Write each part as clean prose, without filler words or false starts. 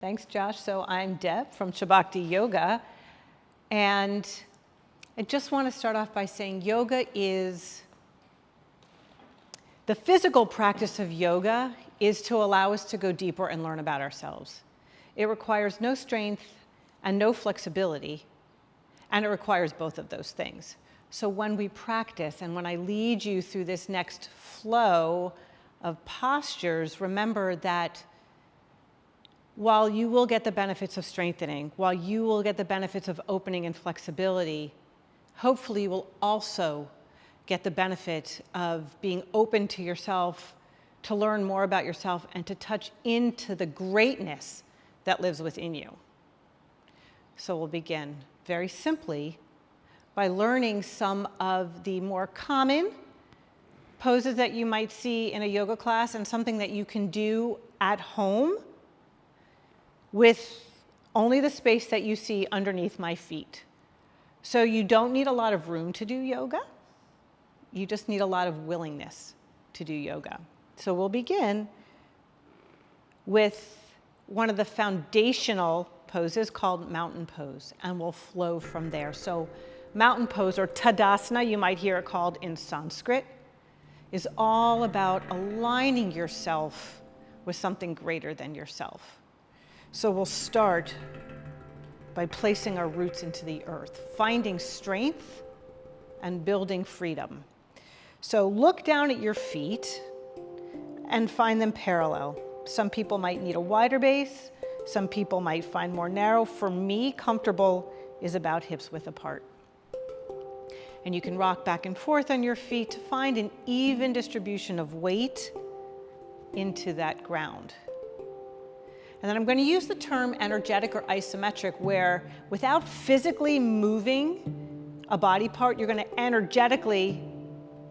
Thanks, Josh. So I'm Deb from Shabakti Yoga, and I just want to start off by saying yoga is, the physical practice of yoga is to allow us to go deeper and learn about ourselves. It requires no strength and no flexibility, and it requires both of those things. So when we practice and when I lead you through this next flow of postures, remember that while you will get the benefits of strengthening, while you will get the benefits of opening and flexibility, hopefully you will also get the benefit of being open to yourself, to learn more about yourself, and to touch into the greatness that lives within you. So we'll begin very simply by learning some of the more common poses that you might see in a yoga class and something that you can do at home with only the space that you see underneath my feet. So you don't need a lot of room to do yoga. You just need a lot of willingness to do yoga. So we'll begin with one of the foundational poses called mountain pose, and we'll flow from there. So mountain pose, or Tadasana, you might hear it called in Sanskrit, is all about aligning yourself with something greater than yourself. So we'll start by placing our roots into the earth, finding strength and building freedom. So look down at your feet and find them parallel. Some people might need a wider base. Some people might find more narrow. For me, comfortable is about hips width apart. And you can rock back and forth on your feet to find an even distribution of weight into that ground. And then I'm going to use the term energetic or isometric, where without physically moving a body part, you're going to energetically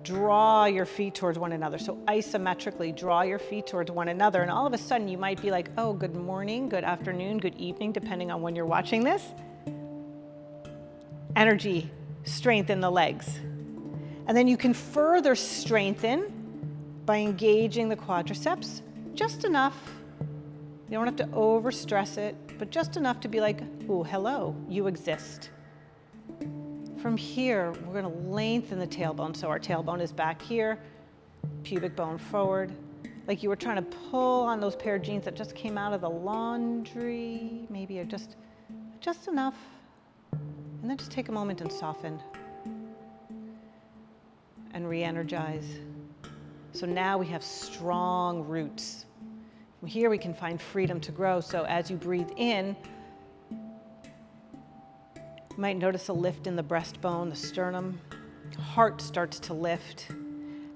draw your feet towards one another. So isometrically draw your feet towards one another. And all of a sudden you might be like, oh, good morning, good afternoon, good evening, depending on when you're watching this. Energy, strength in the legs. And then you can further strengthen by engaging the quadriceps just enough. You don't have to overstress it, but just enough to be like, ooh, hello, you exist. From here, we're going to lengthen the tailbone. So our tailbone is back here, pubic bone forward, like you were trying to pull on those pair of jeans that just came out of the laundry, maybe just enough. And then just take a moment and soften and re-energize. So now we have strong roots. From here we can find freedom to grow. So as you breathe in, you might notice a lift in the breastbone, the sternum. Heart starts to lift.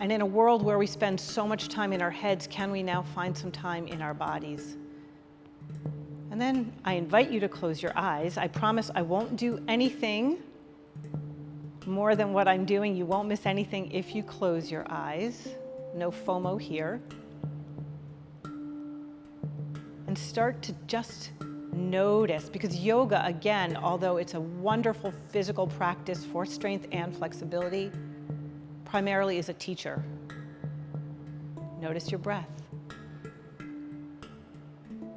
And in a world where we spend so much time in our heads, can we now find some time in our bodies? And then I invite you to close your eyes. I promise I won't do anything more than what I'm doing. You won't miss anything if you close your eyes. No FOMO here. And start to just notice, because yoga, again, although it's a wonderful physical practice for strength and flexibility, primarily is a teacher. Notice your breath.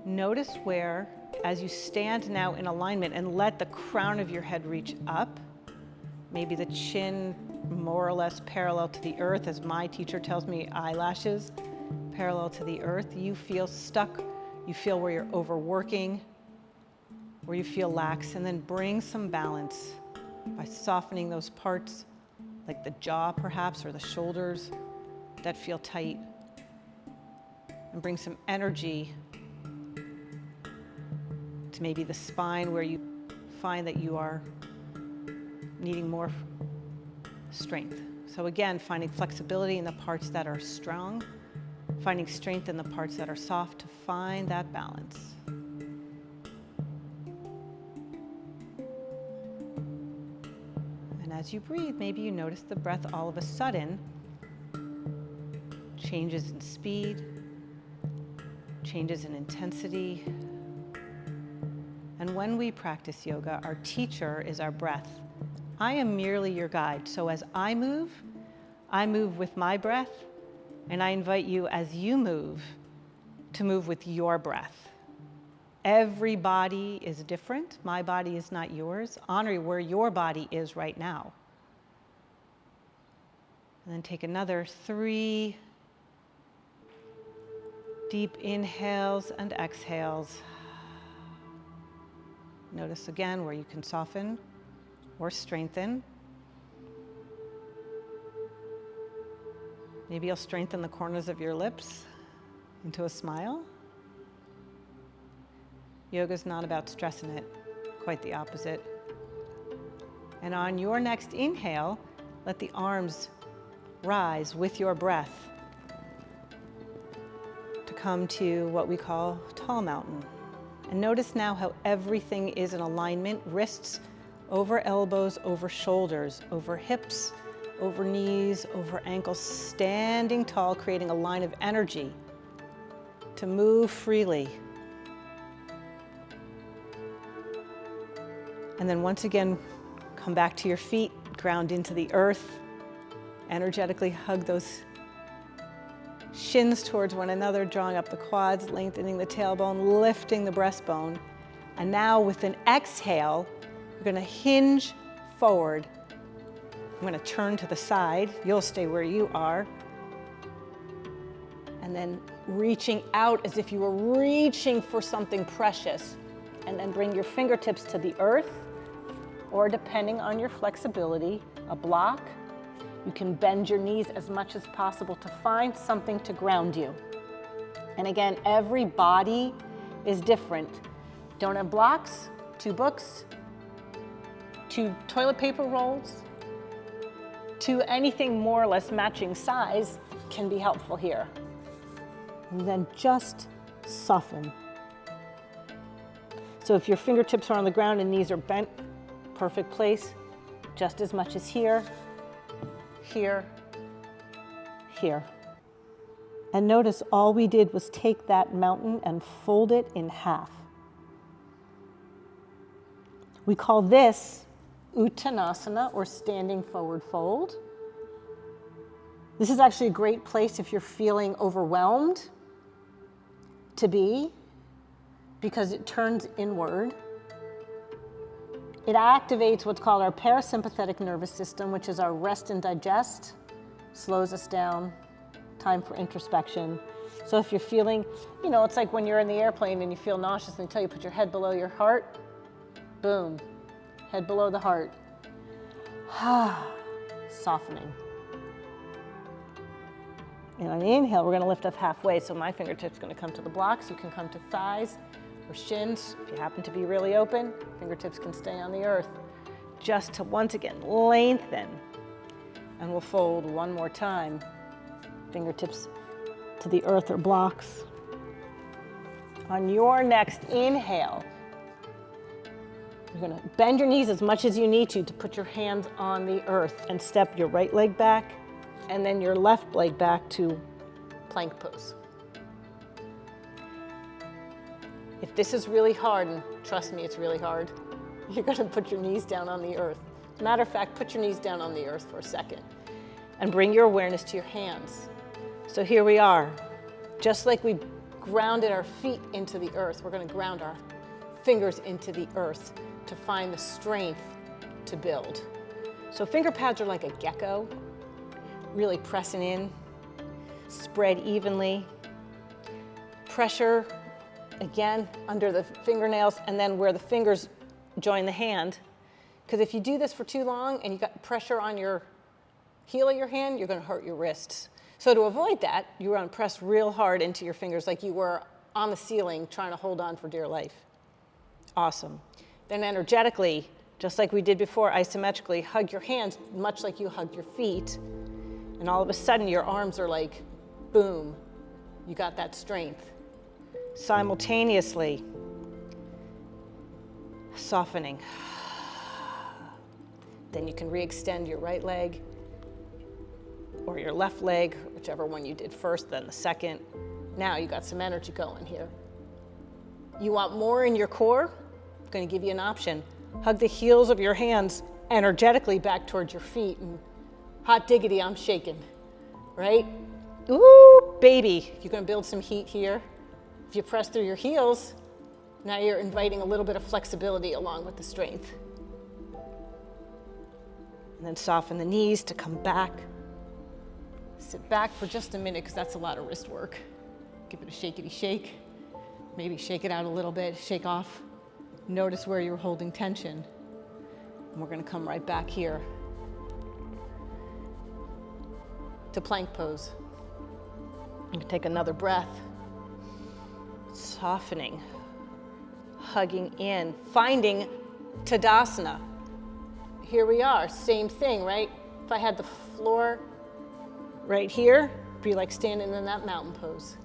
Notice where, as you stand now in alignment and let the crown of your head reach up, maybe the chin more or less parallel to the earth, as my teacher tells me, eyelashes parallel to the earth, you feel stuck. You feel where you're overworking, where you feel lax, and then bring some balance by softening those parts, like the jaw perhaps, or the shoulders that feel tight, and bring some energy to maybe the spine where you find that you are needing more strength. So again, finding flexibility in the parts that are strong, finding strength in the parts that are soft, to find that balance. And as you breathe, maybe you notice the breath all of a sudden changes in speed, changes in intensity. And when we practice yoga, our teacher is our breath. I am merely your guide. So as I move with my breath, and I invite you, as you move, to move with your breath. Every body is different. My body is not yours. Honor where your body is right now. And then take another 3 deep inhales and exhales. Notice again where you can soften or strengthen. Maybe you'll strengthen the corners of your lips into a smile. Yoga is not about stressing it, quite the opposite. And on your next inhale, let the arms rise with your breath to come to what we call tall mountain. And notice now how everything is in alignment, wrists over elbows, over shoulders, over hips, over knees, over ankles, standing tall, creating a line of energy to move freely. And then once again, come back to your feet, ground into the earth, energetically hug those shins towards one another, drawing up the quads, lengthening the tailbone, lifting the breastbone. And now with an exhale, you're going to hinge forward. I'm going to turn to the side. You'll stay where you are. And then reaching out as if you were reaching for something precious. And then bring your fingertips to the earth, or depending on your flexibility, a block. You can bend your knees as much as possible to find something to ground you. And again, every body is different. Don't have blocks, 2 books, 2 toilet paper rolls, 2 anything more or less matching size can be helpful here. And then just soften. So if your fingertips are on the ground and knees are bent, perfect place, just as much as here, here, here. And notice all we did was take that mountain and fold it in half. We call this Uttanasana, or standing forward fold. This is actually a great place if you're feeling overwhelmed to be, because it turns inward. It activates what's called our parasympathetic nervous system, which is our rest and digest, slows us down, time for introspection. So if you're feeling, it's like when you're in the airplane and you feel nauseous and they tell you put your head below your heart, boom, head below the heart. Softening. And on the inhale, we're going to lift up halfway. So my fingertips are going to come to the blocks. You can come to thighs or shins. If you happen to be really open, fingertips can stay on the earth. Just to once again lengthen. And we'll fold one more time. Fingertips to the earth or blocks. On your next inhale, you're going to bend your knees as much as you need to put your hands on the earth and step your right leg back and then your left leg back to plank pose. If this is really hard, and trust me, it's really hard, you're going to put your knees down on the earth. Matter of fact, put your knees down on the earth for a second and bring your awareness to your hands. So here we are. Just like we grounded our feet into the earth, we're going to ground our fingers into the earth to find the strength to build. So finger pads are like a gecko, really pressing in, spread evenly. Pressure, again, under the fingernails and then where the fingers join the hand. Because if you do this for too long and you got pressure on your heel of your hand, you're going to hurt your wrists. So to avoid that, you want to press real hard into your fingers like you were on the ceiling trying to hold on for dear life. Awesome. Then energetically, just like we did before, isometrically, hug your hands much like you hugged your feet. And all of a sudden, your arms are like, boom, you got that strength. Simultaneously, softening. Then you can re-extend your right leg or your left leg, whichever one you did first, then the second. Now you got some energy going here. You want more in your core? I'm going to give you an option. Hug the heels of your hands energetically back towards your feet. And hot diggity, I'm shaking, right? Ooh, baby. You're going to build some heat here. If you press through your heels, Now you're inviting a little bit of flexibility along with the strength. And then soften the knees to come back. Sit back for just a minute because that's a lot of wrist work. Give it a shakety shake. Maybe shake it out a little bit, shake off. Notice where you're holding tension. And we're going to come right back here to plank pose. You can take another breath. Softening, hugging in, finding Tadasana. Here we are, same thing, right? If I had the floor right here, it'd be like standing in that mountain pose.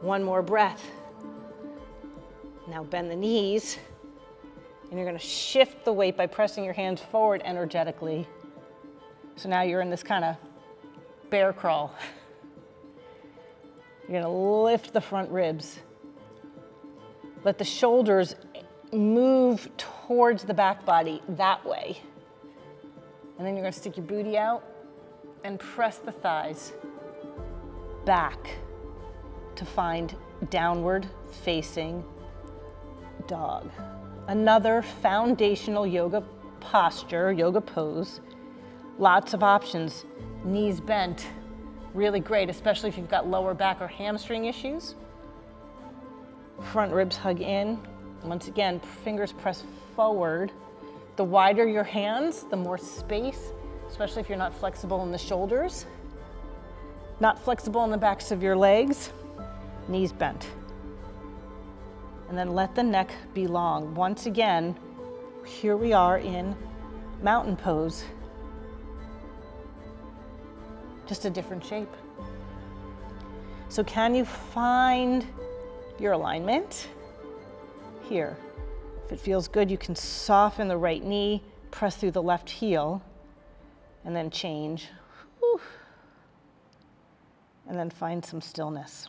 One more breath. Now bend the knees, and you're gonna shift the weight by pressing your hands forward energetically. So now you're in this kind of bear crawl. You're gonna lift the front ribs. Let the shoulders move towards the back body that way. And then you're gonna stick your booty out and press the thighs back to find downward facing dog. Another foundational yoga posture, yoga pose. Lots of options. Knees bent, really great, especially if you've got lower back or hamstring issues. Front ribs hug in. Once again, fingers press forward. The wider your hands, the more space, especially if you're not flexible in the shoulders. Not flexible in the backs of your legs. Knees bent. And then let the neck be long. Once again, here we are in mountain pose. Just a different shape. So can you find your alignment? Here. If it feels good, you can soften the right knee, press through the left heel, and then change. Whew. And then find some stillness.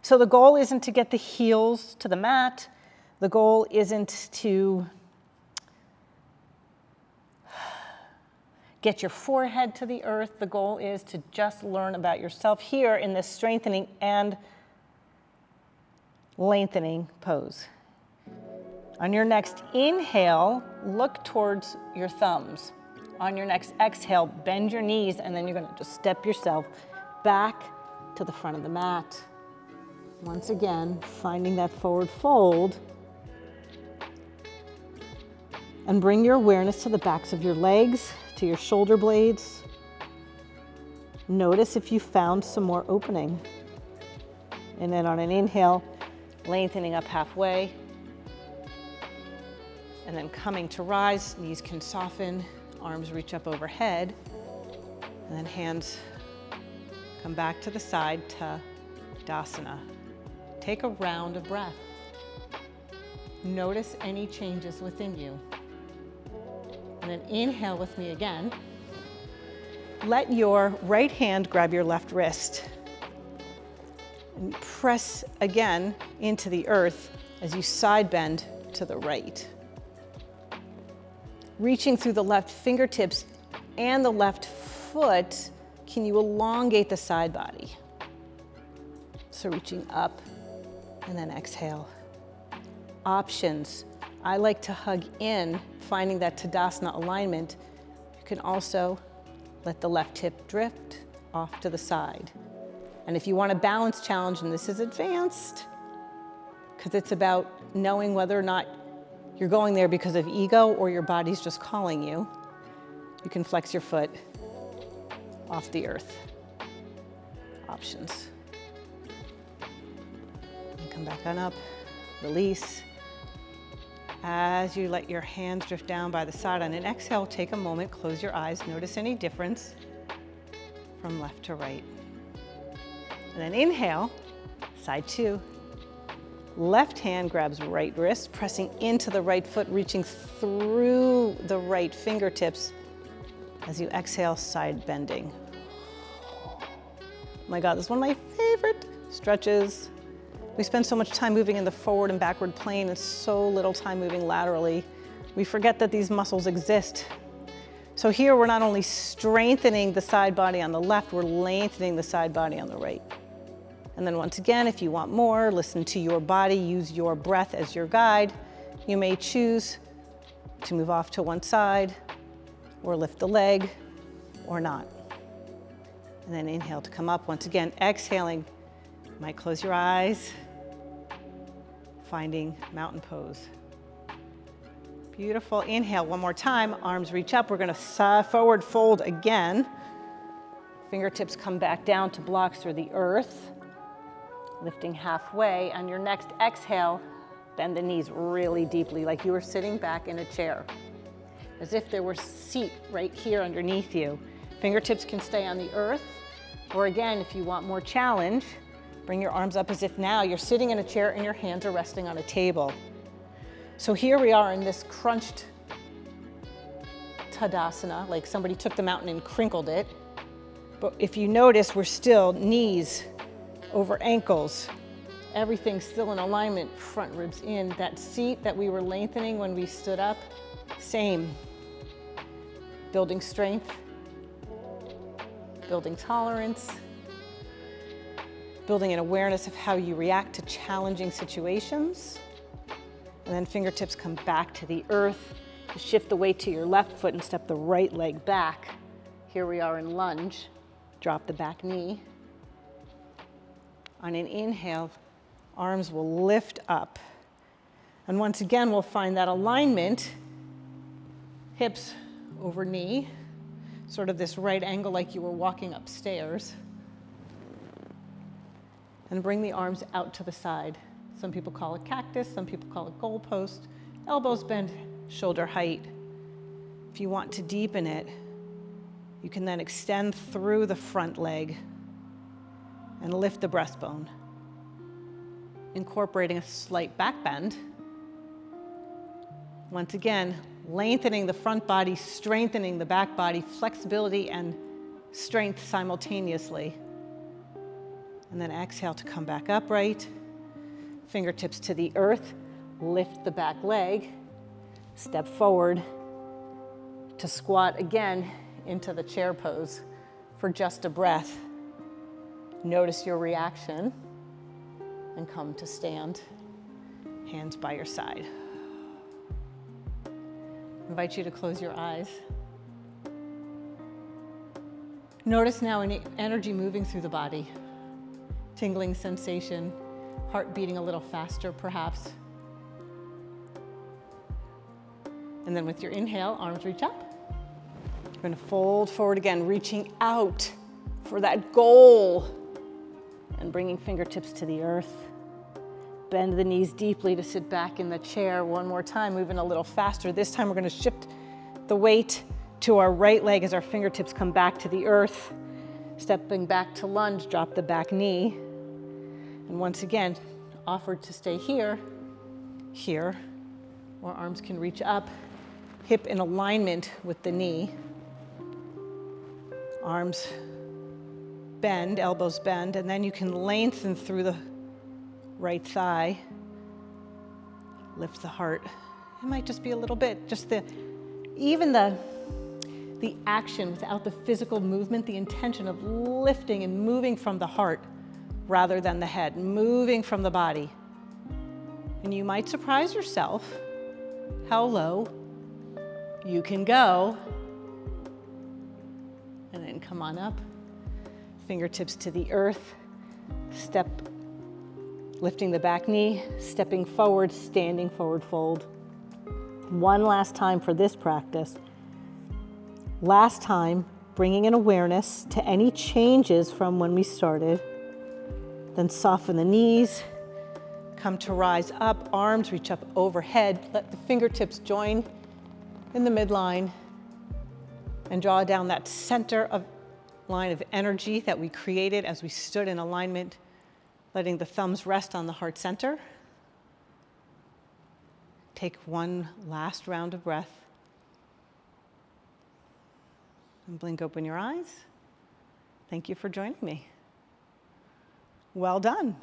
So the goal isn't to get the heels to the mat. The goal isn't to get your forehead to the earth. The goal is to just learn about yourself here in this strengthening and lengthening pose. On your next inhale, look towards your thumbs. On your next exhale, bend your knees, and then you're going to just step yourself back to the front of the mat. Once again, finding that forward fold. And bring your awareness to the backs of your legs, to your shoulder blades. Notice if you found some more opening. And then on an inhale, lengthening up halfway. And then coming to rise, knees can soften, arms reach up overhead. And then hands come back to the side to Tadasana. Take a round of breath. Notice any changes within you. And then inhale with me again. Let your right hand grab your left wrist. And press again into the earth as you side bend to the right. Reaching through the left fingertips and the left foot, can you elongate the side body? So reaching up and then exhale. Options. I like to hug in, finding that Tadasana alignment. You can also let the left hip drift off to the side. And if you want a balance challenge, and this is advanced, because it's about knowing whether or not you're going there because of ego or your body's just calling you, you can flex your foot off the earth. Options. And come back on up, release. As you let your hands drift down by the side, on an exhale, take a moment, close your eyes, notice any difference from left to right. And then inhale, side two. Left hand grabs right wrist, pressing into the right foot, reaching through the right fingertips as you exhale, side bending. Oh my God, this is one of my favorite stretches. We spend so much time moving in the forward and backward plane and so little time moving laterally. We forget that these muscles exist. So here we're not only strengthening the side body on the left, we're lengthening the side body on the right. And then once again, if you want more, listen to your body, use your breath as your guide. You may choose to move off to one side or lift the leg or not. And then inhale to come up. Once again, exhaling, you might close your eyes, finding mountain pose. Beautiful. Inhale one more time, arms reach up. We're gonna forward fold again. Fingertips come back down to blocks through the earth. Lifting halfway. On your next exhale, bend the knees really deeply, like you were sitting back in a chair, as if there were a seat right here underneath you. Fingertips can stay on the earth, or again, if you want more challenge, bring your arms up as if now you're sitting in a chair and your hands are resting on a table. So here we are in this crunched Tadasana, like somebody took the mountain and crinkled it. But if you notice, we're still knees over ankles, everything's still in alignment, front ribs in. That seat that we were lengthening when we stood up, same. Building strength, building tolerance, building an awareness of how you react to challenging situations. And then fingertips come back to the earth. You shift the weight to your left foot and step the right leg back. Here we are in lunge. Drop the back knee. On an inhale, arms will lift up. And once again, we'll find that alignment, hips over knee, sort of this right angle like you were walking upstairs. And bring the arms out to the side. Some people call it cactus, some people call it goalpost. Elbows bend, shoulder height. If you want to deepen it, you can then extend through the front leg and lift the breastbone, incorporating a slight back bend. Once again, lengthening the front body, strengthening the back body, flexibility and strength simultaneously. And then exhale to come back upright, fingertips to the earth, lift the back leg, step forward to squat again into the chair pose for just a breath. Notice your reaction and come to stand, hands by your side. I invite you to close your eyes. Notice now any energy moving through the body, tingling sensation, heart beating a little faster perhaps. And then with your inhale, arms reach up. You're going to fold forward again, reaching out for that goal. And bringing fingertips to the earth. Bend the knees deeply to sit back in the chair. One more time, moving a little faster. This time we're going to shift the weight to our right leg as our fingertips come back to the earth. Stepping back to lunge, drop the back knee. And once again, offer to stay here, or arms can reach up, hip in alignment with the knee. Arms bend, elbows bend, and then you can lengthen through the right thigh. Lift the heart. It might just be a little bit, just even the action without the physical movement, the intention of lifting and moving from the heart rather than the head, moving from the body. And you might surprise yourself how low you can go. And then come on up. Fingertips to the earth, step, lifting the back knee, stepping forward, standing forward fold. One last time for this practice. Last time, bringing an awareness to any changes from when we started. Then soften the knees, come to rise up, arms reach up overhead, let the fingertips join in the midline and draw down that center of line of energy that we created as we stood in alignment, letting the thumbs rest on the heart center. Take one last round of breath. And blink open your eyes. Thank you for joining me. Well done.